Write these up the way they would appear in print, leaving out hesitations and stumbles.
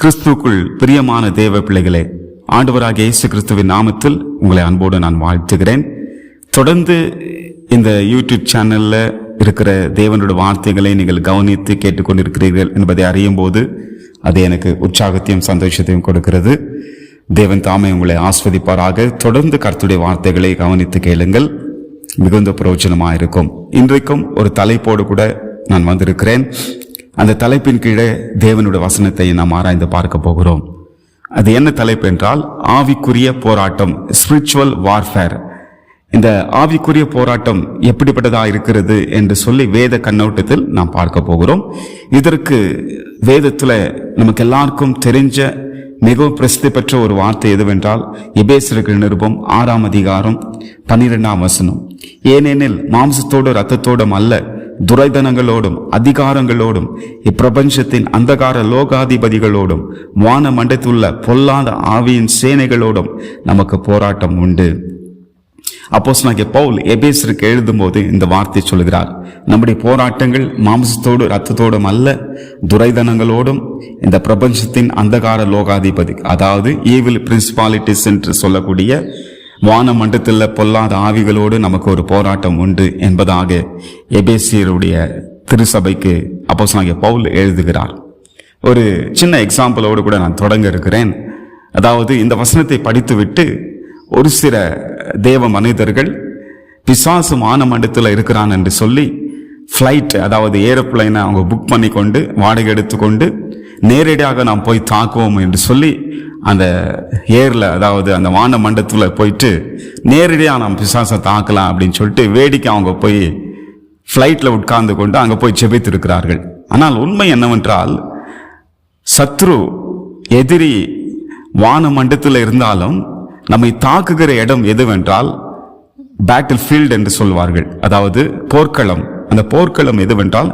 கிறிஸ்துவுக்குள் பிரியமான தேவ பிள்ளைகளே, ஆண்டவராகிய இயேசு கிறிஸ்துவின் நாமத்தில் உங்களை அன்போடு நான் வாழ்த்துகிறேன். தொடர்ந்து இந்த யூடியூப் சேனல்ல இருக்கிற தேவனுடைய வார்த்தைகளை நீங்கள் கவனித்து கேட்டுக்கொண்டிருக்கிறீர்கள் என்பதை அறியும் போது அது எனக்கு உற்சாகத்தையும் சந்தோஷத்தையும் கொடுக்கிறது. தேவன் தாமே உங்களை ஆஸ்வதிப்பாராக. தொடர்ந்து கர்த்தருடைய வார்த்தைகளை கவனித்து கேளுங்கள், மிகுந்த பிரயோஜனமாக இருக்கும். இன்றைக்கும் ஒரு தலைப்போடு கூட நான் வந்திருக்கிறேன். அந்த தலைப்பின் கீழே தேவனுடைய வசனத்தை நாம் ஆராய்ந்து பார்க்க போகிறோம். அது என்ன தலைப்பு என்றால், ஆவிக்குரிய போராட்டம், ஸ்பிரிச்சுவல் வார்ஃபேர். இந்த ஆவிக்குரிய போராட்டம் எப்படிப்பட்டதா இருக்கிறது என்று சொல்லி வேத கண்ணோட்டத்தில் நாம் பார்க்க போகிறோம். இதற்கு வேதத்துல நமக்கு எல்லாருக்கும் தெரிஞ்ச மிகவும் பிரசித்தி பெற்ற ஒரு வார்த்தை எதுவென்றால், எபேசியருக்கு நிருபம் 6ஆம் அதிகாரம் 12ஆம் வசனம். ஏனெனில் மாம்சத்தோடு இரத்தத்தோடும் அல்ல, துரைதனங்களோடும் அதிகாரங்களோடும் இப்பிரபஞ்சத்தின் அந்தகார லோகாதிபதிகளோடும் வான மண்டலத்துள்ள பொல்லாத ஆவியின் சேனைகளோடும் நமக்கு போராட்டம் உண்டு. அப்போஸ்தலனாகிய பவுல் எபேசியருக்கு எழுதும் போது இந்த வார்த்தை சொல்கிறார், நம்முடைய போராட்டங்கள் மாம்சத்தோடு இரத்தத்தோடும் அல்ல, துரைதனங்களோடும் இந்த பிரபஞ்சத்தின் அந்தகார லோகாதிபதி, அதாவது ஈவில் பிரின்சிபாலிட்டிஸ் என்று சொல்லக்கூடிய வான மண்டலத்தில் பொல்லாத ஆவிகளோடு நமக்கு ஒரு போராட்டம் உண்டு என்பதாக எபேசியருடைய திருசபைக்கு அப்போஸ்தலனாகிய பவுல் எழுதுகிறார். ஒரு சின்ன எக்ஸாம்பிளோடு கூட நான் தொடங்க இருக்கிறேன். அதாவது இந்த வசனத்தை படித்துவிட்டு ஒரு சில தேவ மனிதர்கள் பிசாசு வான மண்டலத்தில் இருக்கிறான் என்று சொல்லி ஃப்ளைட், அதாவது ஏரோப்ளைனை அவங்க புக் பண்ணி கொண்டு வாடகை எடுத்துக்கொண்டு நேரடியாக நாம் போய் தாக்குவோம் என்று சொல்லி அந்த ஏர்ல, அதாவது அந்த வான மண்டலத்தில் போயிட்டு நேரடியாக நாம் பிசாசை தாக்கலாம் அப்படின்னு சொல்லிட்டு வேடிக்கை அவங்க போய் ஃப்ளைட்ல உட்கார்ந்து கொண்டு அங்கே போய் ஜெபித்திருக்கிறார்கள். ஆனால் உண்மை என்னவென்றால், சத்ரு எதிரி வான மண்டலத்தில் இருந்தாலும் நம்மை தாக்குகிற இடம் எதுவென்றால் பேட்டில் ஃபீல்டு என்று சொல்வார்கள், அதாவது போர்க்களம். அந்த போர்க்களம் எதுவென்றால்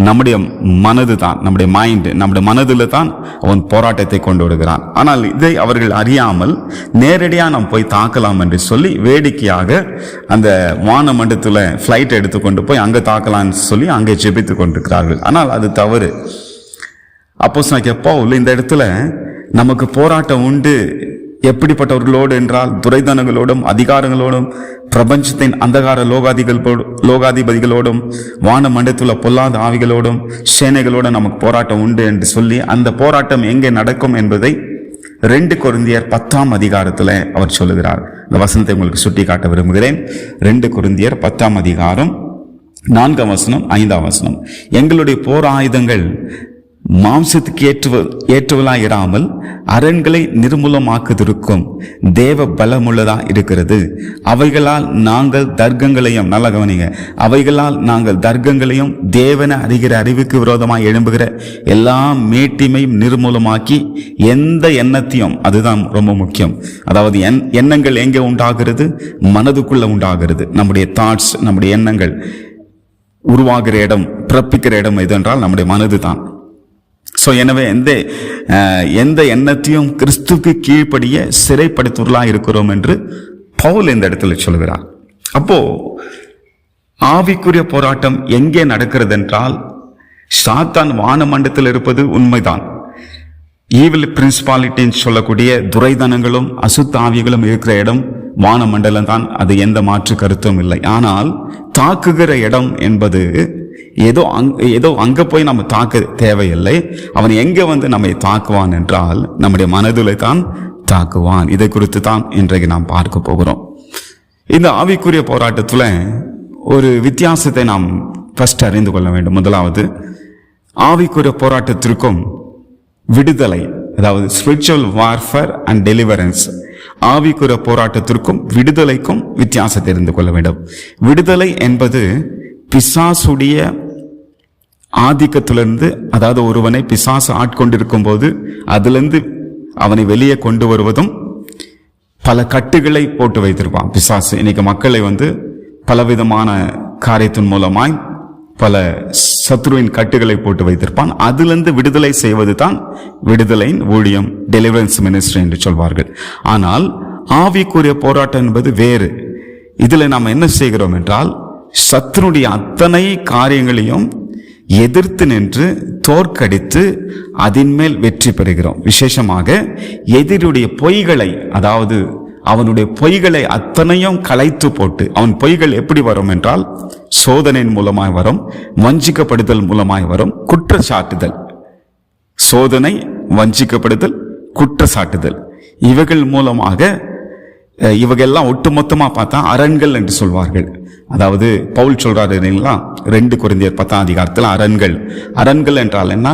நம்முடைய மனது தான், நம்முடைய மைண்ட், நம்முடைய மனதில் தான் அவன் போராட்டத்தை கொண்டு வருகிறான். ஆனால் இதை அவர்கள் அறியாமல் நேரடியாக நாம் போய் தாக்கலாம் என்று சொல்லி வேடிக்கையாக அந்த வான மண்டலத்தில் ஃப்ளைட் எடுத்துக்கொண்டு போய் அங்கே தாக்கலாம்னு சொல்லி அங்கே ஜெபித்து கொண்டிருக்கிறார்கள். ஆனால் அது தவறு. அப்போஸ்தலனாகிய பவுல் இந்த இடத்துல நமக்கு போராட்டம் உண்டு, எப்படிப்பட்டவர்களோடு என்றால் துரைதனங்களோடும் அதிகாரங்களோடும் பிரபஞ்சத்தின் அந்தகார லோகாதிபதிகளோடும் வான மண்டலத்தில் பொல்லாத ஆவிகளோடும் சேனைகளோடும் நமக்கு போராட்டம் உண்டு என்று சொல்லி அந்த போராட்டம் எங்கே நடக்கும் என்பதை 2 கொரிந்தியர் 10ஆம் அதிகாரத்தில் அவர் சொல்லுகிறார். இந்த வசனத்தை உங்களுக்கு சுட்டி காட்ட விரும்புகிறேன். 2 கொரிந்தியர் 10ஆம் அதிகாரம் 4ஆம் வசனம் 5ஆம் வசனம். எங்களுடைய போர் ஆயுதங்கள் மாம்சத்துக்கு ஏற்றுவலாய் இராமல் அரண்களை நிர்மூலமாக்குவதற்கும் தேவ பலமுள்ளதா இருக்கிறது. அவைகளால் நாங்கள் தர்க்கங்களையும், நல்ல கவனிங்க, அவைகளால் நாங்கள் தர்க்கங்களையும் தேவனை அறிகிற அறிவுக்கு விரோதமாய் எழும்புகிற எல்லா மேட்டிமையும் நிர்மூலமாக்கி எந்த எண்ணத்தையும், அதுதான் ரொம்ப முக்கியம், அதாவது எண்ணங்கள் எங்கே உண்டாகிறது? மனதுக்குள்ள உண்டாகிறது. நம்முடைய தாட்ஸ், நம்முடைய எண்ணங்கள் உருவாகிற இடம், பிறப்பிக்கிற இடம் எது என்றால் நம்முடைய மனது தான். ஸோ எனவே எந்த எண்ணத்தையும் கிறிஸ்துக்கு கீழ்ப்படிய சிறைப்படுத்துவர்களா இருக்கிறோம் என்று பவுல் இந்த இடத்துல சொல்கிறார். அப்போ ஆவிக்குரிய போராட்டம் எங்கே நடக்கிறது என்றால், சாத்தான் வான மண்டலத்தில் இருப்பது உண்மைதான். ஈவில் பிரின்சிபாலிட்டின்னு சொல்லக்கூடிய துரைதனங்களும் அசுத்த ஆவிகளும் இருக்கிற இடம் வான மண்டலம் தான், அது எந்த மாற்று கருத்தும் இல்லை. ஆனால் தாக்குகிற இடம் என்பது ஏதோ அங்க போய் நம்ம தாக்க தேவையில்லை. அவன் எங்க வந்து நம்மை தாக்குவான் என்றால் நம்முடைய மனதிலே தான் தாக்குவான். இதை குறித்து தான் இன்றைக்கு நாம் பார்க்க போகிறோம். இந்த ஆவிக்குரிய போராட்டத்துல ஒரு வித்தியாசத்தை நாம் ஃபர்ஸ்ட் அறிந்து கொள்ள வேண்டும். முதலாவது, ஆவிக்குரிய போராட்டத்திற்கும் விடுதலை, அதாவது ஸ்பிரிச்சுவல் வார்ஃபேர் அண்ட் டெலிவரன்ஸ், ஆவிக்குரிய போராட்டத்திற்கும் விடுதலைக்கும் வித்தியாசத்தை தெரிந்து கொள்ள வேண்டும். விடுதலை என்பது பிசாசுடைய ஆதிக்கத்திலிருந்து, அதாவது ஒருவனை பிசாசு ஆட்கொண்டிருக்கும் போது அதிலிருந்து அவனை வெளியே கொண்டு வருவதும், பல கட்டுகளை போட்டு வைத்திருப்பான் பிசாசு. இன்னைக்கு மக்களை பலவிதமான காரியத்தின் மூலமாய் பல சத்ருவின் கட்டுகளை போட்டு வைத்திருப்பான். அதிலிருந்து விடுதலை செய்வது தான் விடுதலையின் ஊழியம், டெலிவரன்ஸ் மினிஸ்ட்ரி என்று சொல்வார்கள். ஆனால் ஆவிக்குரிய போராட்டம் என்பது வேறு. இதுல நாம் என்ன செய்கிறோம் என்றால், சத்ருடைய அத்தனை காரியங்களையும் எதிர்த்து நின்று தோற்கடித்து அதன் மேல் வெற்றி பெறுகிறோம். விசேஷமாக எதிரியுடைய பொய்களை, அதாவது அவனுடைய பொய்களை அத்தனையும் களைத்து போட்டு, அவன் பொய்கள் எப்படி வரும் என்றால் சோதனையின் மூலமாய் வரும், வஞ்சிக்கப்படுதல் மூலமாய் வரும், குற்றச்சாட்டுதல். சோதனை, வஞ்சிக்கப்படுதல், குற்றச்சாட்டுதல், இவைகள் மூலமாக இவைகள்லாம் ஒட்டுமொத்தமா பார்த்தா அரண்கள் என்று சொல்வார்கள். அதாவது பவுல் சொல்றாரு இல்லைங்களா, 2 கொரிந்தியர் 10ஆம் அதிகாரத்தில் அரண்கள் என்றால் என்ன?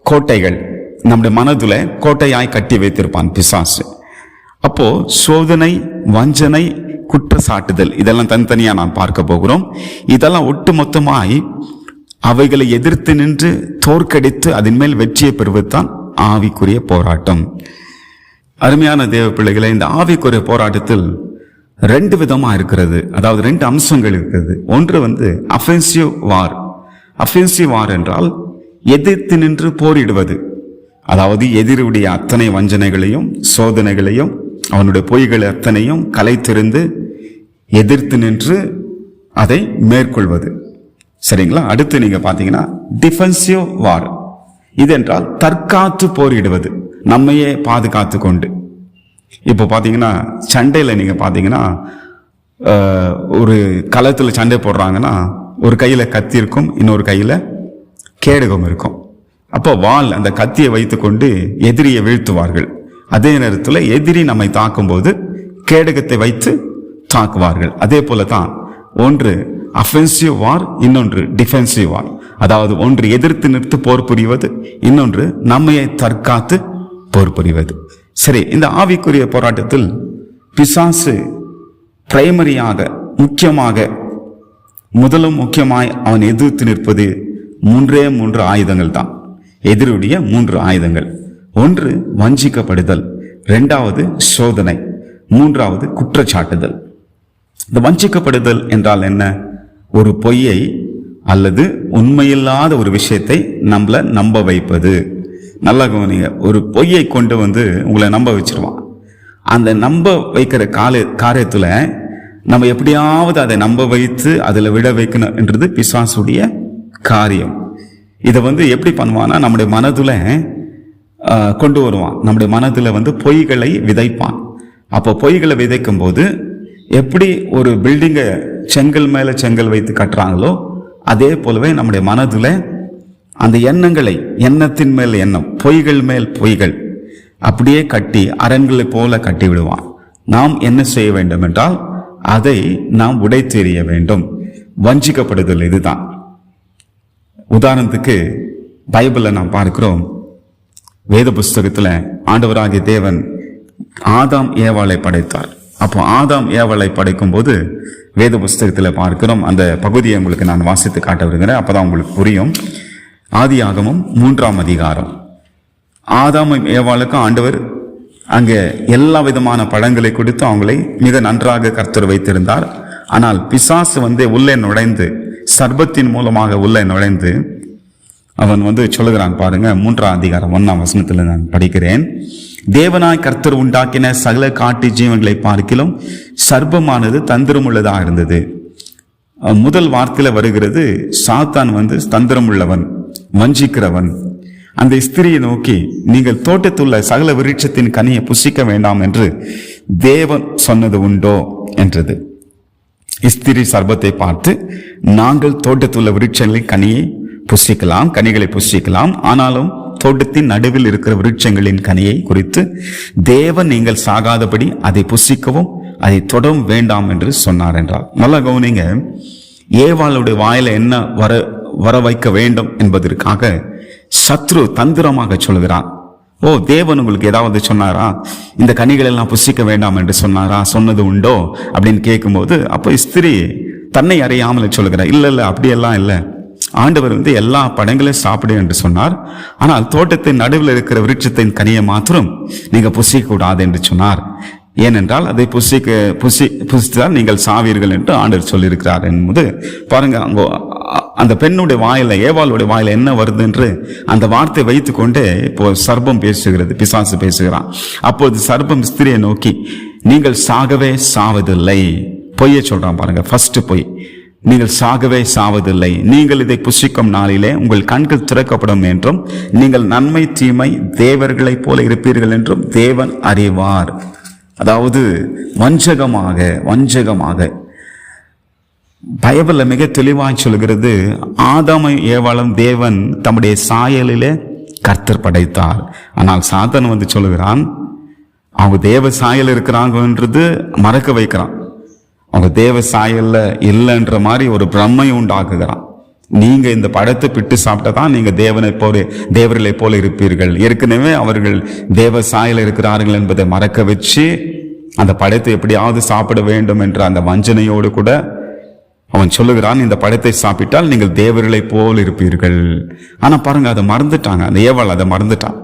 கோட்டைகள். நம்முடைய மனதுல கோட்டையாய் கட்டி வைத்திருப்பான் பிசாசு. அப்போ சோதனை, வஞ்சனை, குற்றச்சாட்டுதல் இதெல்லாம் தனித்தனியா நாம் பார்க்க போகிறோம். இதெல்லாம் ஒட்டுமொத்தமாய் அவைகளை எதிர்த்து நின்று தோற்கடித்து அதன் மேல் வெற்றியை பெறுவதுதான் ஆவிக்குரிய போராட்டம். அருமையான தேவ பிள்ளைகளை, இந்த ஆவிக்குரிய போராட்டத்தில் 2 விதமா இருக்கிறது. அதாவது 2 அம்சங்கள் இருக்கிறது. ஒன்று அஃபென்சிவ் வார் என்றால் எதிர்த்து நின்று போரிடுவது. அதாவது எதிரியுடைய அத்தனை வஞ்சனைகளையும் சோதனைகளையும் அவனுடைய பொய்களை அத்தனையும் கலைத்திருந்து எதிர்த்து நின்று அதை மேற்கொள்வது. சரிங்களா? அடுத்து நீங்க பாத்தீங்கன்னா டிஃபென்சிவ் வார். இது என்றால் தற்காத்து போரிடுவது, நம்மையே பாதுகாத்து கொண்டு. இப்போ பாத்தீங்கன்னா சண்டையில நீங்க பாத்தீங்கன்னா ஒரு களத்துல சண்டை போடுறாங்கன்னா ஒரு கையில கத்தி இருக்கும், இன்னொரு கையில கேடகம் இருக்கும். அப்போ வாள், அந்த கத்தியை வைத்துக்கொண்டு எதிரியை வீழ்த்துவார்கள். அதே நேரத்தில் எதிரி நம்மை தாக்கும் போது கேடகத்தை வைத்து தாக்குவார்கள். அதே போலதான் ஒன்று அஃபென்சிவ் வார், இன்னொன்று டிஃபென்சிவ் வார். அதாவது ஒன்று எதிர்த்து நிறுத்து போர் புரிவது, இன்னொன்று நம்மையை தற்காத்து போர் புரிவது. சரி, இந்த ஆவிக்குரிய போராட்டத்தில் பிசாசு பிரைமரியாக, முக்கியமாய் அவன் எதிர்த்து நிற்பது 3 ஆயுதங்கள் தான். எதிரியுடைய 3 ஆயுதங்கள். ஒன்று வஞ்சிக்கப்படுதல், 2வது சோதனை, 3வது குற்றச்சாட்டுதல். இந்த வஞ்சிக்கப்படுதல் என்றால் என்ன? ஒரு பொய்யை அல்லது உண்மையில்லாத ஒரு விஷயத்தை நம்மள நம்ப வைப்பது. நல்லா கவனிங்க, ஒரு பொய்யை கொண்டு உங்களை நம்ப வச்சிருவான். அந்த நம்ப வைக்கிற காரியத்துல நம்ம எப்படியாவது அதை நம்ப வைத்து அதுல விட வைக்கணும் என்றது பிசாசுடைய காரியம். இதை எப்படி பண்ணுவான்னா, நம்முடைய மனதுல கொண்டு வருவான். நம்முடைய மனதுல பொய்களை விதைப்பான். அப்போ பொய்களை விதைக்கும் போது எப்படி ஒரு பில்டிங்கை செங்கல் மேல செங்கல் வைத்து கட்டுறாங்களோ அதே போலவே நம்முடைய மனதுல அந்த எண்ணத்தின் மேல் எண்ணம், பொய்கள் மேல் பொய்கள் அப்படியே கட்டி அரண்களை போல கட்டி விடுவான். நாம் என்ன செய்ய வேண்டும் என்றால் அதை நாம் உடைத்தெறிய வேண்டும். வஞ்சிக்கப்படுதல் இதுதான். உதாரணத்துக்கு பைபிள்ல நாம் பார்க்கிறோம், வேத புஸ்தகத்துல ஆண்டவராகிய தேவன் ஆதாம் ஏவாளை படைத்தார். அப்போ ஆதாம் ஏவாளை படைக்கும் போது வேத புஸ்தகத்துல பார்க்கிறோம். அந்த பகுதியை உங்களுக்கு நான் வாசித்து காட்ட விரும்புகிறேன், அப்பதான் உங்களுக்கு புரியும். ஆதியாகமம் 3ஆம் அதிகாரம். ஆதாமும் ஏவாளுக்கும் ஆண்டவர் அங்கே எல்லா விதமான பழங்களை கொடுத்து அவங்களை மிக நன்றாக கர்த்தர் வைத்திருந்தார். ஆனால் பிசாசு உள்ளே நுழைந்து, சர்பத்தின் மூலமாக உள்ளே நுழைந்து அவன் சொல்லுகிறான் பாருங்க. 3ஆம் அதிகாரம் 1ஆம் வசனத்துல நான் படிக்கிறேன். தேவனாய் கர்த்தர் உண்டாக்கின சகல காட்டு ஜீவன்களை பார்க்கிலும் சர்ப்பமானது தந்திரம் உள்ளதாக இருந்தது. முதல் வார்த்தையில வருகிறது, சாத்தான் தந்திரம் உள்ளவன், வஞ்சிக்கிறவன். அந்த ஸ்திரியை நோக்கி, நீங்கள் தோட்டத்துள்ள சகல விருட்சத்தின் கனியை புசிக்க வேண்டாம் என்று தேவன் சொன்னது உண்டோ என்றது. ஸ்திரி சர்பத்தை பார்த்து, நாங்கள் தோட்டத்துள்ள விருட்சங்களின் கனிகளை புசிக்கலாம், ஆனாலும் தோட்டத்தின் நடுவில் இருக்கிற விருட்சங்களின் கனியை குறித்து தேவன் நீங்கள் சாகாதபடி அதை புசிக்கவும் அதை தொடவும் வேண்டாம் என்று சொன்னார் என்றார். நல்லா கவனிங்க, ஏவாளுடைய வாயில என்ன வர வைக்க வேண்டும் என்பதற்காக சத்ரு தந்திரமாக சொல்கிறான். தேவன் உங்களுக்கு ஏதாவது சொன்னாரா? இந்த கனிகள் எல்லாம் புசிக்க வேண்டாம் என்று சொன்னாரா? சொன்னது உண்டோ அப்படின்னு கேட்கும்போது, அப்போ ஸ்திரீ தன்னை அறியாமல் சொல்லுகிறார், இல்ல அப்படியெல்லாம் இல்லை, ஆண்டவர் எல்லா பழங்களையும் சாப்பிடு என்று சொன்னார். ஆனால் தோட்டத்தின் நடுவில் இருக்கிற விருட்சத்தின் கனியை மாத்திரம் நீங்க புசிக்க கூடாது என்று சொன்னார். ஏனென்றால் அதை புசித்தால் நீங்கள் சாவீர்கள் என்று ஆண்டவர் சொல்லியிருக்கிறார் என்பது பாருங்க. அங்கோ அந்த பெண்ணுடைய வாயில, ஏவாளுடைய வாயில என்ன வருது என்று அந்த வார்த்தை வைத்து கொண்டே இப்போ சர்ப்பம் பேசுகிறது, பிசாசு பேசுகிறான். அப்போது சர்ப்பம் ஸ்திரியை நோக்கி, நீங்கள் சாகவே சாவதில்லை. பொய்யை சொல்றான் பாருங்க. ஃபர்ஸ்ட் பொய், நீங்கள் சாகவே சாவதில்லை, நீங்கள் இதை புசிக்கும் நாளிலே உங்கள் கண்கள் திறக்கப்படும் என்றும் நீங்கள் நன்மை தீமை தேவர்களைப் போல இருப்பீர்கள் என்றும் தேவன் அறிவார். அதாவது வஞ்சகமாக பைபிள்ல மிக தெளிவாய் சொல்கிறது, ஆதாமை ஏவாளும் தேவன் தம்முடைய சாயலிலே கர்த்தர் படைத்தார். ஆனால் சாத்தான் சொல்லுகிறான், அவங்க தேவ சாயல் இருக்கிறாங்கன்றது மறக்க வைக்கிறான். அவங்க தேவ சாயல்ல இல்லைன்ற மாதிரி ஒரு பிரம்மை உண்டாக்குகிறான். நீங்க இந்த பழத்தை பிட்டு சாப்பிட்டதான் நீங்க தேவர்களை போல இருப்பீர்கள். ஏற்கனவே அவர்கள் தேவ சாயல் இருக்கிறார்கள் என்பதை மறக்க வச்சு அந்த பழத்தை எப்படியாவது சாப்பிட வேண்டும் என்ற அந்த வஞ்சனையோடு கூட அவன் சொல்லுகிறான், இந்த பழத்தை சாப்பிட்டால் நீங்கள் தேவர்களை போல் இருப்பீர்கள். ஆனா பாருங்க, அதை மறந்துட்டாங்க. அந்த ஏவாள் அதை மறந்துட்டான்.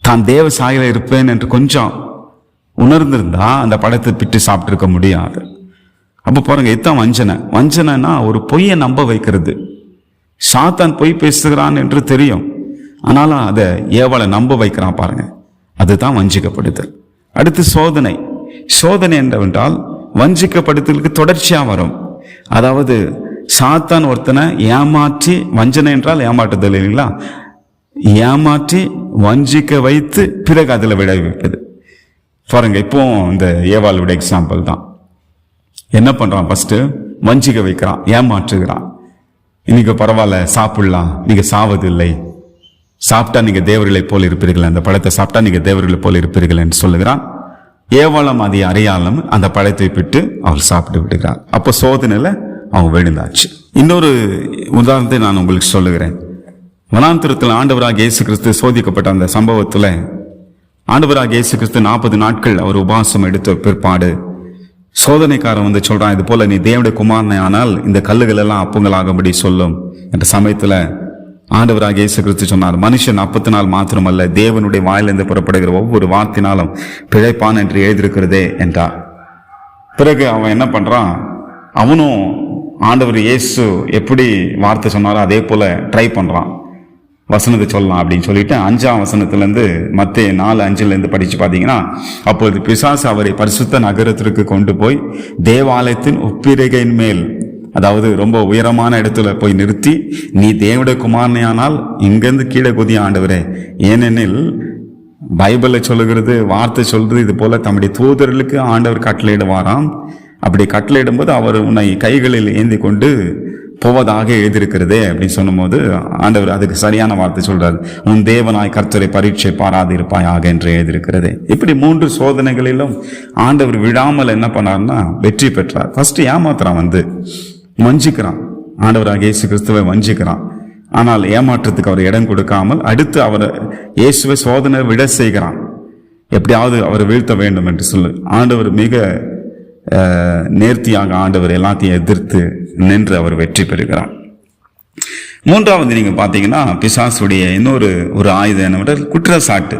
தான் தேவ சாயல இருப்பேன் என்று கொஞ்சம் உணர்ந்திருந்தா அந்த பழத்தை பிட்டு சாப்பிட்டு இருக்க முடியாது. அப்ப பாருங்க, இதுதான் வஞ்சனைனா ஒரு பொய்யை நம்ப வைக்கிறது. சாத்தான் பொய் பேசுகிறான் என்று தெரியும், ஆனாலும் அதை ஏவாளை நம்ப வைக்கிறான். பாருங்க, அதுதான் வஞ்சிக்கப்படுதல். அடுத்து சோதனை என்னவென்றால் வஞ்சிக்கப்படுதலுக்கு தொடர்ச்சியா வரும். அதாவது சாத்தான் ஒருத்தனை ஏமாற்றி, வஞ்சனை என்றால் ஏமாற்றுதல் இல்லைங்களா, ஏமாற்றி வஞ்சிக்க வைத்து பிறகு அதில் விளைவிப்பது. பாருங்க, இப்போ இந்த ஏவாளுடைய எக்ஸாம்பிள் தான். என்ன பண்றான்? ஃபர்ஸ்ட் வஞ்சிக்க வைக்கிறான், ஏமாற்றுகிறான். இன்னைக்கு பரவாயில்ல, சாப்பிடலாம், நீங்க சாவதில்லை, சாப்பிட்டா நீங்க தேவர்களை போல இருப்பீர்கள், அந்த பழத்தை சாப்பிட்டா நீங்க தேவர்களை போல இருப்பீர்கள் என்று சொல்லுகிறான். ஏவாளம் அதை அறியாலும் அந்த பழத்தை விட்டு அவள் சாப்பிட்டு விடுகிறார். அப்போ சோதனையில அவங்க விழுந்தாச்சு. இன்னொரு உதாரணத்தை நான் உங்களுக்கு சொல்லுகிறேன். வனாந்திரத்தில் ஆண்டவராக இயேசு கிறிஸ்து சோதிக்கப்பட்ட அந்த சம்பவத்துல ஆண்டவராக இயேசு கிறிஸ்து 40 நாட்கள் அவர் உபவாசம் எடுத்த பிற்பாடு சோதனைக்காரன் சொல்றான், இது போல நீ தேவனுடைய குமாரனை ஆனால் இந்த கல்லுகள் எல்லாம் அப்பங்களாகும்படி சொல்லும் என்ற சமயத்துல ஆண்டவராக இயேசு கிறிஸ்து சொன்னார், மனுஷன் அப்பத்தினால் மாத்திரமல்ல தேவனுடைய வாயிலிருந்து புறப்படுகிற ஒவ்வொரு வார்த்தையினாலும் பிழைப்பான் என்று எழுதியிருக்கிறதே என்றார். பிறகு அவன் என்ன பண்றான்? அவனும் ஆண்டவர் இயேசு எப்படி வார்த்தை சொன்னாரோ அதே போல ட்ரை பண்றான், வசனத்தை சொல்லலாம் அப்படின்னு சொல்லிட்டு 5ஆம் வசனத்திலிருந்து மத்தேயு 4:5 படிச்சு பார்த்தீங்கன்னா, அப்பொழுது பிசாசு அவரை பரிசுத்த நகரத்திற்கு கொண்டு போய் தேவாலயத்தின் உப்பிரகையின் மேல், அதாவது ரொம்ப உயரமான இடத்துல போய் நிறுத்தி, நீ தேவனுடைய குமாரனையானால் இங்கிருந்து கீழே குதி ஆண்டவரே, ஏனெனில் பைபிளை சொல்லுகிறது, வார்த்தை சொல்றது, இது போல தம்முடைய தூதர்களுக்கு ஆண்டவர் கட்டளையிடுவாராம். அப்படி கட்டளையிடும் போது அவர் உன்னை கைகளில் ஏந்தி கொண்டு போவதாக எழுதியிருக்கிறதே அப்படின்னு சொன்னும் போது ஆண்டவர் அதுக்கு சரியான வார்த்தை சொல்றாரு, உன் தேவனாய் கர்த்தரை பரீட்சை பாராது இருப்பாயாக என்று எழுதியிருக்கிறதே. இப்படி 3 சோதனைகளிலும் ஆண்டவர் விழாமல் என்ன பண்ணார்னா வெற்றி பெற்றார். ஃபர்ஸ்ட் ஏமாத்துறான், வஞ்சிக்கிறான், ஆண்டவராக இயேசு கிறிஸ்துவை வஞ்சிக்கிறான். ஆனால் ஏமாற்றத்துக்கு அவர் இடம் கொடுக்காமல் அடுத்து அவர் இயேசுவை சோதனை விட செய்கிறான், எப்படியாவது அவரை வீழ்த்த வேண்டும் என்று சொல்லு. ஆண்டவர் மிக நேர்த்தியாக ஆண்டவர் எல்லாத்தையும் எதிர்த்து நின்று அவர் வெற்றி பெறுகிறார். 3வது நீங்க பாத்தீங்கன்னா பிசாசுடைய இன்னொரு ஆயுதம் என்னவென்றால் குற்றச்சாட்டு.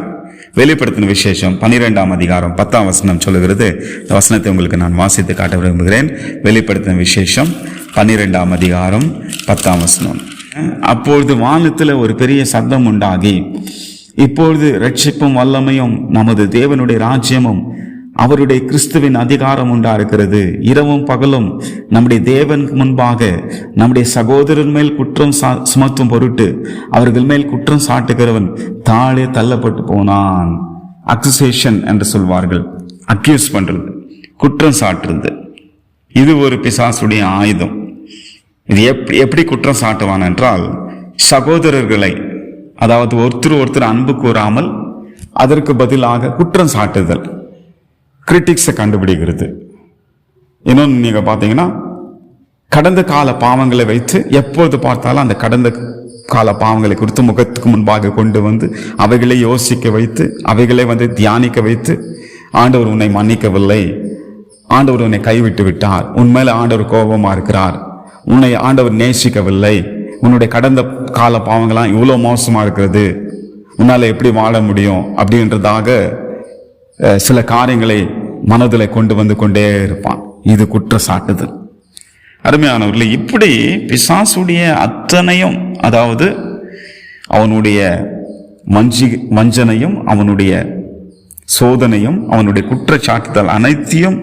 வெளிப்படுத்தின விசேஷம் 12ஆம் அதிகாரம் 10ஆம் வசனம் சொல்லுகிறது. இந்த வசனத்தை உங்களுக்கு நான் வாசித்து காட்ட விரும்புகிறேன். வெளிப்படுத்தின விசேஷம் 12ஆம் அதிகாரம் 10ஆம் வசனம். அப்பொழுது வானத்தில் ஒரு பெரிய சத்தம் உண்டாகி, இப்பொழுது ரட்சிப்பும் வல்லமையும் நமது தேவனுடைய ராஜ்யமும் அவருடைய கிறிஸ்துவின் அதிகாரம் உண்டாயிருக்கிறது. இரவும் பகலும் நம்முடைய தேவனுக்கு முன்பாக நம்முடைய சகோதரன் மேல் குற்றம் சுமத்தும் பொருட்டு அவர்கள் மேல் குற்றம் சாட்டுகிறவன் தாழே தள்ளப்பட்டு போனான். அக்யூசேஷன் என்று சொல்வார்கள், அக்யூஸ் பண்றது, குற்றம் சாட்டுறது. இது ஒரு பிசாசுடைய ஆயுதம். இது எப்படி குற்றம் சாட்டுவான் என்றால், சகோதரர்களை, அதாவது ஒருத்தர் அன்பு கூறாமல் அதற்கு பதிலாக குற்றம் சாட்டுதல், கிரிட்டிக்ஸை கண்டுபிடிக்கிறது. இன்னொன்று நீங்க பாத்தீங்கன்னா, கடந்த கால பாவங்களை வைத்து எப்போது பார்த்தாலும் அந்த கடந்த கால பாவங்களை குறித்து முகத்துக்கு முன்பாக கொண்டு வந்து அவைகளை யோசிக்க வைத்து அவைகளை தியானிக்க வைத்து, ஆண்டவர் உன்னை மன்னிக்கவில்லை, ஆண்டவர் உன்னை கைவிட்டு விட்டார், உன்மேல ஆண்டவர் கோபமா இருக்கிறார், உன்னை ஆண்டவர் நேசிக்கவில்லை, உன்னுடைய கடந்த கால பாவங்களாம் இவ்வளோ மோசமா இருக்கிறது, உன்னால எப்படி வாழ முடியும் அப்படின்றதாக சில காரியங்களை மனதில் கொண்டு கொண்டே இருப்பான். இது குற்றச்சாட்டுதல். அருமையானவர்களே, இப்படி பிசாசுடைய அத்தனையும், அதாவது அவனுடைய வஞ்சனையும் அவனுடைய சோதனையும் அவனுடைய குற்றச்சாட்டுதல் அனைத்தையும்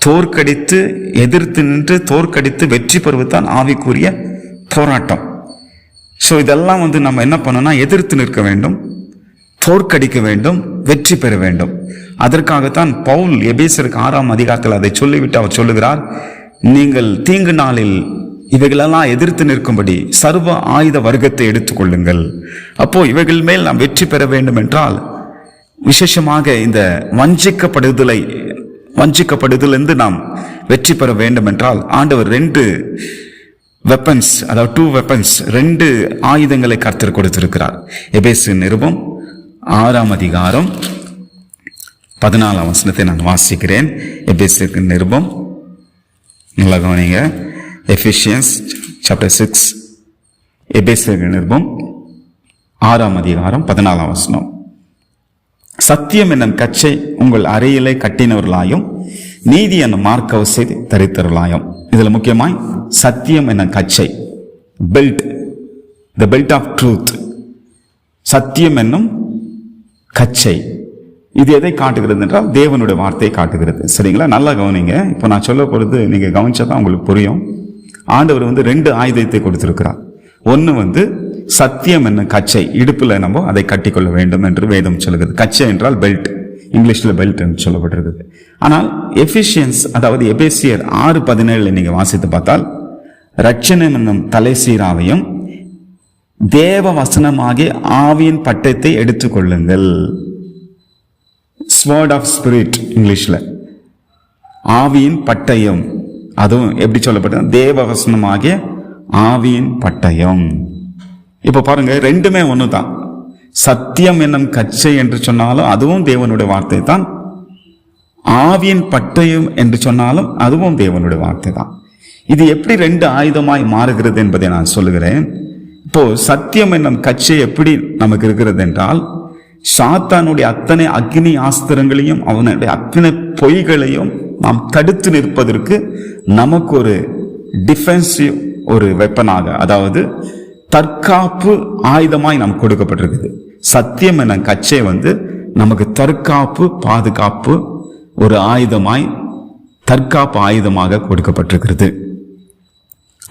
தோற்கடித்து எதிர்த்து நின்று தோற்கடித்து வெற்றி பெறுவதுதான் ஆவிக்குரிய போராட்டம். ஸோ இதெல்லாம் நம்ம என்ன பண்ணணும்னா எதிர்த்து நிற்க வேண்டும், தோற்கடிக்க வேண்டும், வெற்றி பெற வேண்டும். அதற்காகத்தான் பவுல் எபேசியருக்கு 6ஆம் அதிகாரத்தில் அதை சொல்லிவிட்டு அவர் சொல்லுகிறார், நீங்கள் தீங்கு நாளில் இவைகளெல்லாம் எதிர்த்து நிற்கும்படி சர்வ ஆயுத வர்க்கத்தை எடுத்துக்கொள்ளுங்கள். அப்போ இவைகள் மேல் நாம் வெற்றி பெற வேண்டும் என்றால், விசேஷமாக இந்த வஞ்சிக்கப்படுதலிருந்து நாம் வெற்றி பெற வேண்டும் என்றால் ஆண்டவர் 2 வெப்பன்ஸ், அதாவது 2 வெப்பன்ஸ், 2 ஆயுதங்களை கர்த்தர் கொடுத்திருக்கிறார். எபேசியர் நிருபம் 6ஆம் அதிகாரம் 14ஆம் வசனத்தை நான் வாசிக்கிறேன். எபேசியர் நிருபம், நல்லா கவனிங்க, எபிசியன்ஸ் சாப்டர் 6, எபேசியர் நிருபம் 6ஆம் அதிகாரம் 14ஆம் வசனம். சத்தியம் என்னும் கச்சை உங்கள் அறையிலே கட்டினவர்களாயும் நீதி என்னும் மார்க்கவசை தரித்தவர்களாயும். இதுல முக்கியமாய் சத்தியம் என்னும் கச்சை, belt, the belt of truth, சத்தியம் என்னும் கச்சை. இது எதை காட்டுகிறது என்றால் தேவனுடைய வார்த்தையை காட்டுகிறது. சரிங்களா? நல்லா கவனிங்க. இப்போ நான் சொல்ல போறது நீங்க கவனிச்சாதான் உங்களுக்கு புரியும். ஆண்டவர் 2 ஆயுதத்தை கொடுத்திருக்கிறார். ஒன்று சத்தியம் என்ன கச்சை, இடுப்புல நம்ம அதை கட்டிக்கொள்ள வேண்டும் என்று வேதம் சொல்லுகிறது. கச்சை என்றால் பெல்ட், இங்கிலீஷ்ல பெல்ட் என்று சொல்லப்பட்டிருக்குது. ஆனால் எபிசியன்ஸ், அதாவது எபேசியர் 6:17 நீங்க வாசித்து பார்த்தால், ரட்சணம் என்னும் தலைசீராவையும் தேவ வசனமாகிய ஆவியின் பட்டத்தை எடுத்துக்கொள்ளுங்கள். ஸ்வர்ட் ஆஃப் ஸ்பிரிட் இங்கிலீஷ்ல, ஆவியின் பட்டயம், அதுவும் எப்படி சொல்லப்பட்டது, தேவ வசனமாகிய ஆவியின் பட்டயம். இப்ப பாருங்க, ரெண்டுமே ஒண்ணுதான். சத்தியம் என்னும் கச்சை என்று சொன்னாலும் அதுவும் தேவனுடைய வார்த்தை தான், ஆவியின் பட்டயம் என்று சொன்னாலும் அதுவும் தேவனுடைய வார்த்தை தான். இது எப்படி 2 ஆயுதமாய் மாறுகிறது என்பதை நான் சொல்லுகிறேன். இப்போ சத்தியம் என்னும் கச்சை எப்படி நமக்கு இருக்கிறது என்றால், சாத்தானுடைய அத்தனை அக்னி ஆஸ்திரங்களையும் அவனுடைய அத்தனை பொய்களையும் நாம் தடுத்து நிற்பதற்கு நமக்கு ஒரு டிஃபென்சிவ், ஒரு வெப்பனாக, அதாவது தற்காப்பு ஆயுதமாய் நமக்கு கொடுக்கப்பட்டிருக்குது. சத்தியம் என கச்சை நமக்கு தற்காப்பு, பாதுகாப்பு ஒரு ஆயுதமாய், தற்காப்பு ஆயுதமாக கொடுக்கப்பட்டிருக்கிறது.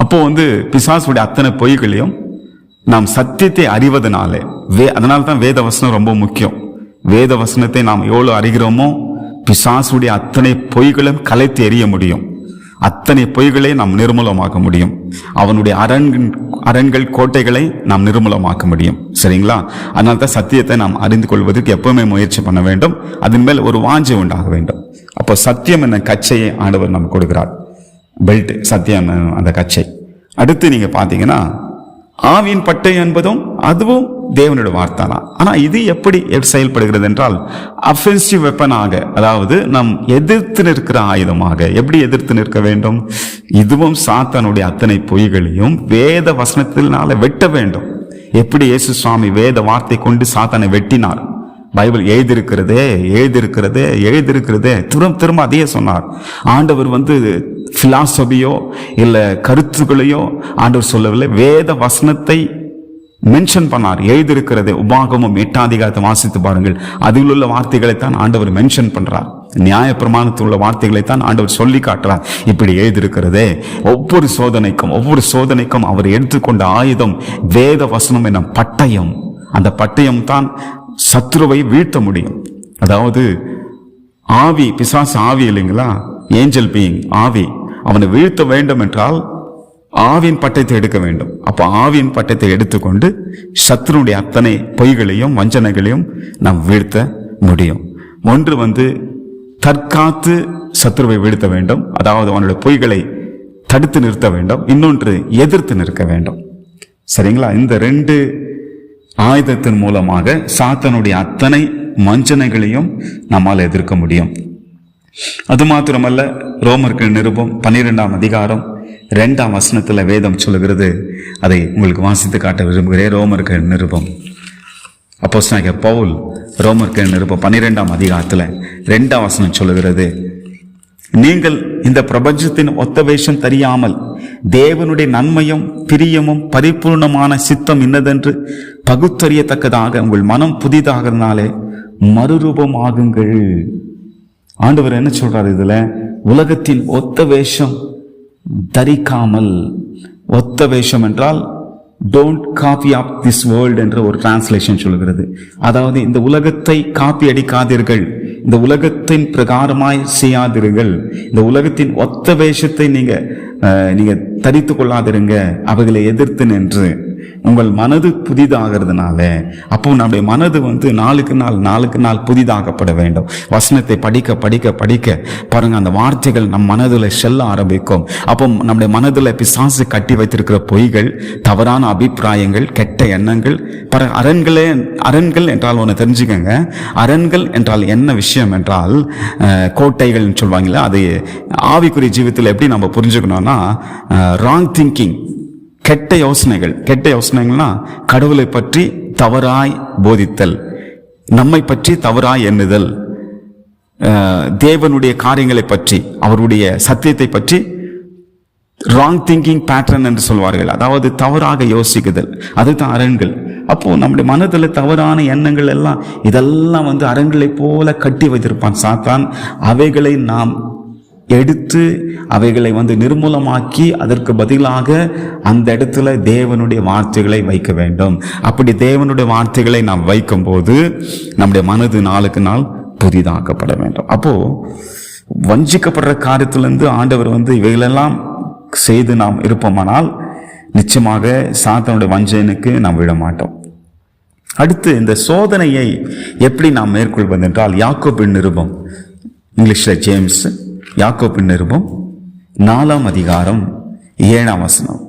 அப்போ பிசாசுடைய அத்தனை பொய்களையும் நாம் சத்தியத்தை அறிவதனாலே, அதனால தான் வேத வசனம் ரொம்ப முக்கியம். வேத வசனத்தை நாம் எவ்வளவு அறிகிறோமோ பிசாசுடைய அத்தனை பொய்களும் கலைத்து எறிய முடியும். அத்தனை பொய்களை நாம் நிர்மூலமாக்க முடியும். அவனுடைய அரண்கள், கோட்டைகளை நாம் நிர்மூலமாக்க முடியும். சரிங்களா? அதனால தான் சத்தியத்தை நாம் அறிந்து கொள்வதற்கு எப்பவுமே முயற்சி பண்ண வேண்டும். அதன் மேல் ஒரு வாஞ்சை உண்டாக வேண்டும். அப்போ சத்தியம் என்ற கச்சையை ஆண்டவர் நமக்கு கொடுக்கிறார், பெல்ட், சத்தியம் அந்த கச்சை. அடுத்து நீங்க பாத்தீங்கன்னா ஆவியின் பட்டை என்பதும் அதுவும் தேவனுடைய வார்த்தை தான். ஆனா இது எப்படி செயல்படுகிறது என்றால் அஃபென்சிவ் வெப்பனாக, அதாவது நம் எதிர்த்து நிற்கிற ஆயுதமாக. எப்படி எதிர்த்து நிற்க வேண்டும்? இதுவும் சாத்தானுடைய அத்தனை பொய்களையும் வேத வசனத்தினால வெட்ட வேண்டும். எப்படி இயேசு சுவாமி வேத வார்த்தை கொண்டு சாத்தானை வெட்டினார். பைபிள் எழுதிருக்கிறதே திரும்ப அதையே சொன்னார். ஆண்டவர் பிலாசபியோ இல்ல கருத்துக்களையோ ஆண்டவர் சொல்லவில்லை, வேத வசனத்தை மென்ஷன் பண்ணார். எழுதியிருக்கிறதே, உபாகமம் 8ஆம் அதிகாரத்தை வாசித்து பாருங்கள். அதில் உள்ள வார்த்தைகளைத்தான் ஆண்டவர் மென்ஷன் பண்றார். நியாய பிரமாணத்தில் உள்ள வார்த்தைகளைத்தான் ஆண்டவர் சொல்லி காட்டுறார். இப்படி எழுதியிருக்கிறதே. ஒவ்வொரு சோதனைக்கும் அவர் எடுத்துக்கொண்ட ஆயுதம் வேத வசனம் என பட்டயம். அந்த பட்டயம் தான் சத்ருவை வீழ்த்த முடியும். அதாவது ஆவி, பிசாசு ஆவி இல்லைங்களா, ஏஞ்சல் பீயிங், ஆவி. அவனை வீழ்த்த வேண்டும் என்றால் ஆவியின் பட்டயத்தை எடுக்க வேண்டும். அப்போ ஆவியின் பட்டயத்தை எடுத்துக்கொண்டு சத்ருடைய அத்தனை பொய்களையும் வஞ்சனைகளையும் நாம் வீழ்த்த முடியும். ஒன்று தற்காத்து சத்ருவை வீழ்த்த வேண்டும், அதாவது அவனுடைய பொய்களை தடுத்து நிறுத்த வேண்டும். இன்னொன்று எதிர்த்து நிற்க வேண்டும். சரிங்களா? இந்த 2 ஆயுதத்தின் மூலமாக சாத்தானுடைய அத்தனை வஞ்சனைகளையும் நம்மால் எதிர்க்க முடியும். அது மாத்திரமல்ல, ரோமர்கள் நிருபம் 12ஆம் அதிகாரம் 2ஆம் வசனத்துல வேதம் சொல்லுகிறது. அதை உங்களுக்கு வாசித்து காட்ட விரும்புகிறேன். ரோமர்கள் நிருபம், அப்போஸ்தலனாகிய பவுல் ரோமர்கள் நிருபம் 12ஆம் அதிகாரத்துல 2ஆம் வசனம் சொல்லுகிறது, நீங்கள் இந்த பிரபஞ்சத்தின் ஒத்த வேஷம் தெரியாமல் தேவனுடைய நன்மையும் பிரியமும் பரிபூர்ணமான சித்தம் இன்னதென்று பகுத்தறியத்தக்கதாக உங்கள் மனம் புதிதாகிறதுனாலே மறுரூபமாகுங்கள். ஆண்டவர் என்ன சொல்றாரு இதுல? உலகத்தின் ஒத்த வேஷம் தரிக்காமல். ஒத்த வேஷம் என்றால் don't copy of this world என்ற ஒரு டிரான்ஸ்லேஷன் சொல்கிறது. அதாவது இந்த உலகத்தை காப்பி அடிக்காதீர்கள், இந்த உலகத்தின் பிரகாரமாய் செய்யாதீர்கள், இந்த உலகத்தின் ஒத்த வேஷத்தை நீங்க தரித்து கொள்ளாதிருங்க, அவைகளை எதிர்த்து நின்று உங்கள் மனது புதிதாகிறதுனால. அப்போ நம்முடைய மனது நாளுக்கு நாள் புதிதாகப்பட வேண்டும். வசனத்தை படிக்க படிக்க படிக்க பாருங்க, அந்த வார்த்தைகள் நம் மனதில் செல்ல ஆரம்பிக்கும். அப்போ நம்முடைய மனதில் பிசாசு கட்டி வைத்திருக்கிற பொய்கள், தவறான அபிப்பிராயங்கள், கெட்ட எண்ணங்கள். அரண்கள் என்றால் ஒன்று தெரிஞ்சுக்கங்க. அரண்கள் என்றால் என்ன விஷயம் என்றால் கோட்டைகள் சொல்லுவாங்களே, அது ஆவிக்குரிய ஜீவிதத்தில் எப்படி நம்ம புரிஞ்சுக்கணும்னா, ராங் திங்கிங், கெட்ட யோசனைகள்னா கடவுளை பற்றி தவறாய் போதித்தல், நம்மை பற்றி தவறாய் எண்ணுதல், தேவனுடைய காரியங்களை பற்றி, அவருடைய சத்தியத்தை பற்றி ராங் திங்கிங் பேட்டர்ன் என்று சொல்வார்கள். அதாவது தவறாக யோசிக்குதல், அதுதான் அரண்கள். அப்போ நம்முடைய மனதில் தவறான எண்ணங்கள் எல்லாம், இதெல்லாம் அரண்களை போல கட்டி வைத்திருப்பான் சாத்தான். அவைகளை நாம் எடுத்து அவைகளை நிர்மூலமாக்கி அதற்கு பதிலாக அந்த இடத்துல தேவனுடைய வார்த்தைகளை வைக்க வேண்டும். அப்படி தேவனுடைய வார்த்தைகளை நாம் வைக்கும் போது நம்முடைய மனது நாளுக்கு நாள் புதிதாக்கப்பட வேண்டும். அப்போ வஞ்சிக்கப்படுற காரியத்திலிருந்து ஆண்டவர் இவைகளெல்லாம் செய்து நாம் இருப்போமானால் நிச்சயமாக சாத்தானுடைய வஞ்சனுக்கு நாம் விட மாட்டோம். அடுத்து இந்த சோதனையை எப்படி நாம் மேற்கொள்வது என்றால், யாக்கோபின் நிருபம், இங்கிலீஷில் ஜேம்ஸ், யாக்கோபின் நிருபம் 4ஆம் அதிகாரம் 7ஆம் வசனம்.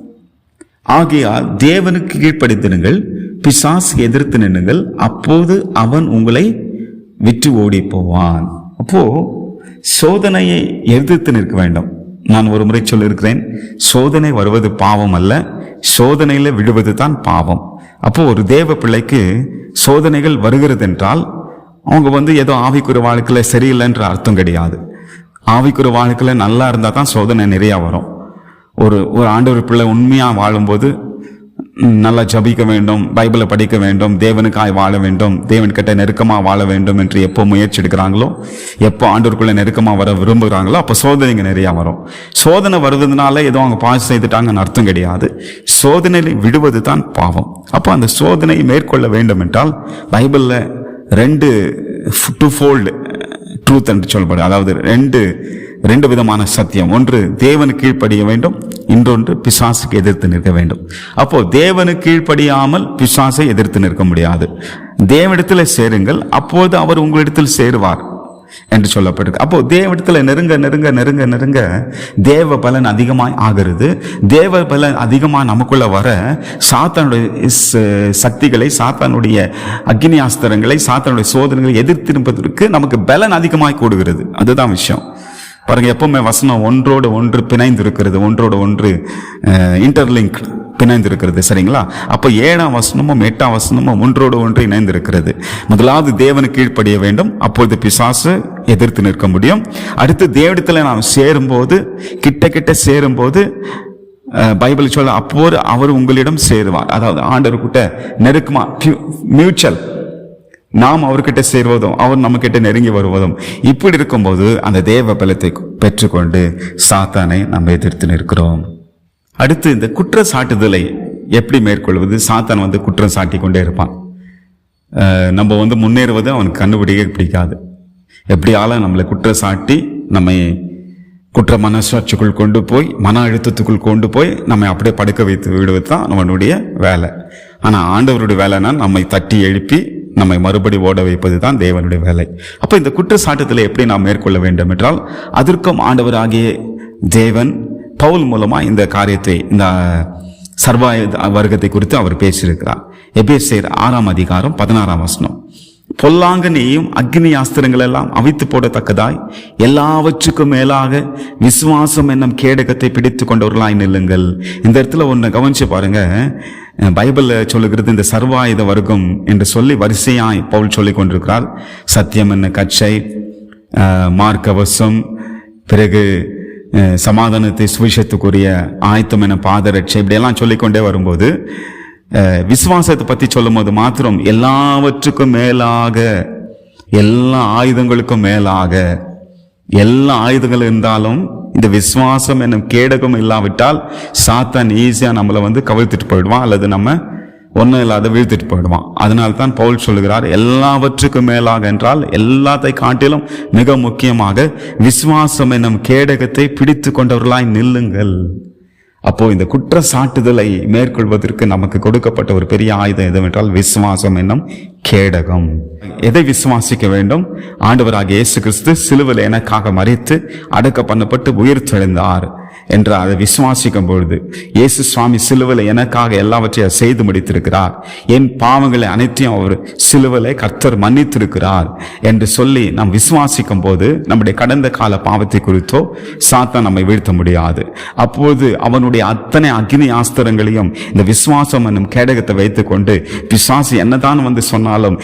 ஆகையால் தேவனுக்கு கீழ்ப்படிந்திருங்கள், பிசாசு எதிர்த்து நின்னுங்கள், அப்போது அவன் உங்களை விட்டு ஓடி போவான். அப்போ சோதனையை எதிர்த்து நிற்க வேண்டும். நான் ஒரு முறை சொல்லியிருக்கிறேன், சோதனை வருவது பாவம் அல்ல, சோதனையில விடுவது தான் பாவம். அப்போ ஒரு தேவ பிள்ளைக்கு சோதனைகள் வருகிறது என்றால் அவங்க ஏதோ ஆவிக்குரிய வாழ்க்கையில சரியில்லைன்ற அர்த்தம் கிடையாது. ஆவிக்குரிய வாழ்க்கையில நல்லா இருந்தா தான் சோதனை நிறைய வரும். ஒரு ஆண்டவர் பிள்ளை உண்மையா வாழும்போது நல்லா ஜபிக்க வேண்டும், பைபிளை படிக்க வேண்டும், தேவனுக்காய் வாழ வேண்டும், தேவன்கிட்ட நெருக்கமாக வாழ வேண்டும் என்று எப்போ முயற்சி எடுக்கிறாங்களோ, எப்போ ஆண்டவருக்குள்ள நெருக்கமாக வர விரும்புகிறாங்களோ அப்போ சோதனைங்க நிறையா வரும். சோதனை வருவதனால ஏதோ அவங்க பாஸ் செய்துட்டாங்கன்னு அர்த்தம் கிடையாது. சோதனையை விடுவது தான் பாவம். அப்போ அந்த சோதனையை மேற்கொள்ள வேண்டும் என்றால் பைபிளில் 2 டூஃபோல்டு ட்ரூத் என்று சொல்லப்படும். அதாவது ரெண்டு விதமான சத்தியம். ஒன்று தேவனுக்கு கீழ்ப்படிய வேண்டும், இன்னொன்று பிசாசுக்கு எதிர்த்து நிற்க வேண்டும். அப்போ தேவனுக்கு கீழ்ப்படியாமல் பிசாசை எதிர்த்து நிற்க முடியாது. தேவனிடத்தில் சேருங்கள், அப்போது அவர் உங்களிடத்தில் சேருவார் என்று சொல்லப்பட்டிருக்கு. அப்போ தேவனிடத்தில் நெருங்க நெருங்க நெருங்க நெருங்க தேவ பலன் அதிகமாய் ஆகிறது. தேவ பலன் அதிகமாக நமக்குள்ள வர சாத்தானுடைய சக்திகளை, சாத்தானுடைய அக்னி ஆஸ்திரங்களை, சாத்தானுடைய சோதனைகளை எதிர்த்திருப்பதற்கு நமக்கு பலன் அதிகமாய் கூடுகிறது. அதுதான் விஷயம். பாருங்க, எப்பவுமே வசனம் ஒன்றோடு ஒன்று பிணைந்து இருக்கிறது, ஒன்றோடு ஒன்று இன்டர்லிங்க் பிணைந்து இருக்கிறது. சரிங்களா? அப்போ 7ஆம் வசனமும் 8ஆம் வசனமும் ஒன்றோடு ஒன்று இணைந்து இருக்கிறது. முதலாவது தேவனுக்கு கீழ்ப்படிய வேண்டும், அப்பொழுது பிசாசு எதிர்த்து நிற்க முடியும். அடுத்து தேவனிடத்தில் நாம் சேரும்போது, கிட்ட சேரும்போது பைபிள் சொல்ல அப்போது அவர் உங்களிடம் சேருவார். அதாவது ஆண்டவர்கிட்ட நெருக்கமா, மியூச்சுவல், நாம் அவர்கிட்ட சேருவதும் அவர் நம்ம கிட்ட நெருங்கி வருவதும், இப்படி இருக்கும்போது அந்த தேவ பலத்தை பெற்றுக்கொண்டு சாத்தானை நம்ம எதிர்த்து நிற்கிறோம். அடுத்து இந்த குற்ற சாட்டுதலை எப்படி மேற்கொள்வது? சாத்தான் குற்றம் சாட்டி கொண்டே இருப்பான். நம்ம முன்னேறுவது அவனுக்கு கண்டுபிடிக்க பிடிக்காது. எப்படியாலும் நம்மளை குற்ற சாட்டி நம்மை குற்ற மனசாட்சிக்குள் கொண்டு போய், மன அழுத்தத்துக்குள் கொண்டு போய் நம்மை அப்படியே படுக்க வைத்து விடுவது தான் அவனுடைய வேலை. ஆனால் ஆண்டவருடைய வேலைனா நம்மை தட்டி எழுப்பி நம்மை மறுபடி ஓட வைப்பது தான் தேவனுடைய வேலை. அப்போ இந்த குற்றச்சாட்டுதலை எப்படி நாம் மேற்கொள்ள வேண்டும் என்றால், அதற்கும் ஆண்டவராகிய தேவன் பவுல் மூலமா இந்த காரியத்தை, இந்த சர்வாயுத வர்க்கத்தை குறித்து அவர் பேசியிருக்கிறார். எபேசியர் 6ஆம் அதிகாரம் 16ஆம் வசனம். பொல்லாங்கனையும் அக்னி ஆஸ்திரங்கள் எல்லாம் அவித்து போடத்தக்கதாய் எல்லாவற்றுக்கும் மேலாக விசுவாசம் என்னும் கேடகத்தை பிடித்து கொண்டவர்களாய் நில்லுங்கள். இந்த இடத்துல ஒன்று கவனிச்சு பாருங்க. பைபிள் சொல்லுகிறது இந்த சர்வாயுத வர்க்கம் என்று சொல்லி வரிசையாய் பவுல் சொல்லிக் கொண்டிருக்கிறார். சத்தியம் என்ன கச்சை, மார்க்கவசம், பிறகு சமாதானத்தை சுவிசேஷத்துக்குரிய ஆயத்தம் என பாதரட்சை, இப்படியெல்லாம் சொல்லிக்கொண்டே வரும்போது விசுவாசத்தை பற்றி சொல்லும் போது மாத்திரம் எல்லாவற்றுக்கும் மேலாக, எல்லா ஆயுதங்களுக்கும் மேலாக எல்லா ஆயுதங்களும் இருந்தாலும் இந்த விசுவாசம் என்னும் கேடகம் இல்லாவிட்டால் சாத்தான் ஈஸியா நம்மளை கவிழ்த்துட்டு போயிடுவான், அல்லது நம்ம ஒன்றும் இல்லாத வீழ்த்திட்டு போயிடுவான். அதனால தான் பவுல் சொல்லுகிறார், எல்லாவற்றுக்கும் மேலாக என்றால் எல்லாத்தை காட்டிலும் மிக முக்கியமாக விசுவாசம் என்னும் கேடகத்தை பிடித்து கொண்டவர்களாய் நில்லுங்கள். அப்போ இந்த குற்றச்சாட்டுதலை மேற்கொள்வதற்கு நமக்கு கொடுக்கப்பட்ட ஒரு பெரிய ஆயுதம் எதுவென்றால் விசுவாசம் என்னும் கேடகம். எதை விசுவாசிக்க வேண்டும்? ஆண்டவராகிய இயேசு கிறிஸ்து சிலுவையில் எனக்காக மரித்து அடக்க பண்ணப்பட்டு உயிர் தெழுந்தார் என்று அதை விசுவாசிக்கும் பொழுது, இயேசு சுவாமி சிலுவையில் எனக்காக எல்லாவற்றையும் செய்து முடித்திருக்கிறார், என் பாவங்களை அனைத்தையும் அவர் சிலுவையில் கர்த்தர் மன்னித்திருக்கிறார் என்று சொல்லி நாம் விசுவாசிக்கும் போது நம்முடைய கடந்த கால பாவத்தை குறித்தோ சாத்தான் நம்மை வீழ்த்த முடியாது. அப்போது அவனுடைய அத்தனை அக்னி ஆஸ்திரங்களையும் இந்த விசுவாசம் என்னும் கேடகத்தை வைத்துக் கொண்டு பிசாசு என்னதான் சொன்னாலும்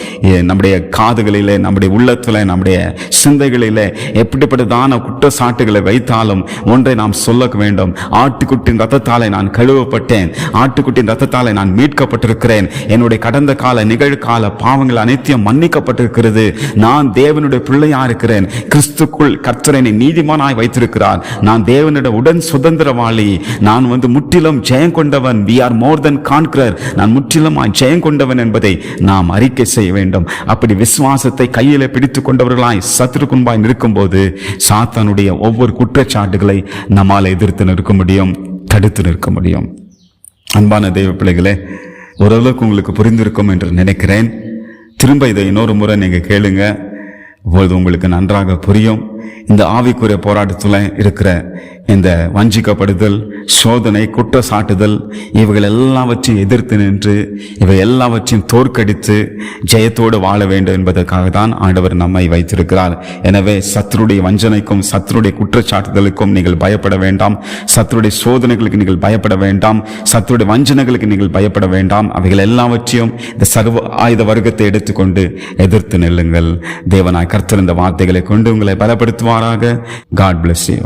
நம்முடைய காதுகளிலே, நம்முடைய உள்ளத்திலே, நம்முடைய சிந்தைகளிலே எப்படிப்பட்டதான குற்றச்சாட்டுகளை வைத்தாலும் ஒன்றை நாம் சொல்ல வேண்டும், ஆட்டுக்குட்டின் ரத்தத்தாலே நான் கழுவப்பட்டேன், ஆட்டுக்குட்டின் ரத்தத்தாலே நான் மீட்கப்பட்டிருக்கிறேன், என்னுடைய கடந்த கால நிகழ்கால பாவங்கள் அனைத்தையும் மன்னிக்கப்பட்டிருக்கிறது, நான் தேவனுடைய பிள்ளையா இருக்கிறேன், கிறிஸ்துக்குள் கர்த்தர் என்னை நீதிமானாய் வைத்திருக்கிறார், நான் தேவனுடைய உடன் சுதந்திரவாளி, நான் முற்றிலும் ஜெயம் கொண்டவன், we are more than conqueror, நான் முற்றிலும் ஜெயம் கொண்டவன் என்பதை நாம் அறிக்கை செய்ய வேண்டும். அப்படி விசுவாசத்தை கையில பிடித்துக் கொண்டவர்களாய் சத்துருக்குன்பாய் நிற்கும் போது சாத்தானுடைய ஒவ்வொரு குற்றச்சாட்டுகளை நம்மால் எதிர்த்து நிற்க முடியும், தடுத்து நிற்க முடியும். அன்பான தெய்வ பிள்ளைகளே, ஓரளவுக்கு உங்களுக்கு புரிந்திருக்கும் என்று நினைக்கிறேன். திரும்ப இதை இன்னொரு முறை நீங்க கேளுங்க, இப்பொழுது உங்களுக்கு நன்றாக புரியும். இந்த ஆவிக்குரிய போராட்டத்தில் இருக்கிற இந்த வஞ்சிக்கப்படுதல், சோதனை, குற்றச்சாட்டுதல், இவைகள் எல்லாவற்றையும் எதிர்த்து நின்று இவை எல்லாவற்றையும் தோற்கடித்து ஜெயத்தோடு வாழ வேண்டும் என்பதற்காக தான் ஆண்டவர் நம்மை வைத்திருக்கிறார். எனவே சத்துருடைய வஞ்சனைக்கும் சத்துருடைய குற்றச்சாட்டுதலுக்கும் நீங்கள் பயப்பட வேண்டாம், சத்துருடைய சோதனைகளுக்கு நீங்கள் பயப்பட வேண்டாம், சத்துருடைய வஞ்சனைகளுக்கு நீங்கள் பயப்பட வேண்டாம். அவைகள் எல்லாவற்றையும் இந்த சர்வ ஆயுத வர்க்கத்தை எடுத்துக்கொண்டு எதிர்த்து நில்லுங்கள். தேவனாய் கர்த்தர் இந்த வார்த்தைகளை கொண்டு உங்களை பலப்படுத்துவாராக. God bless you.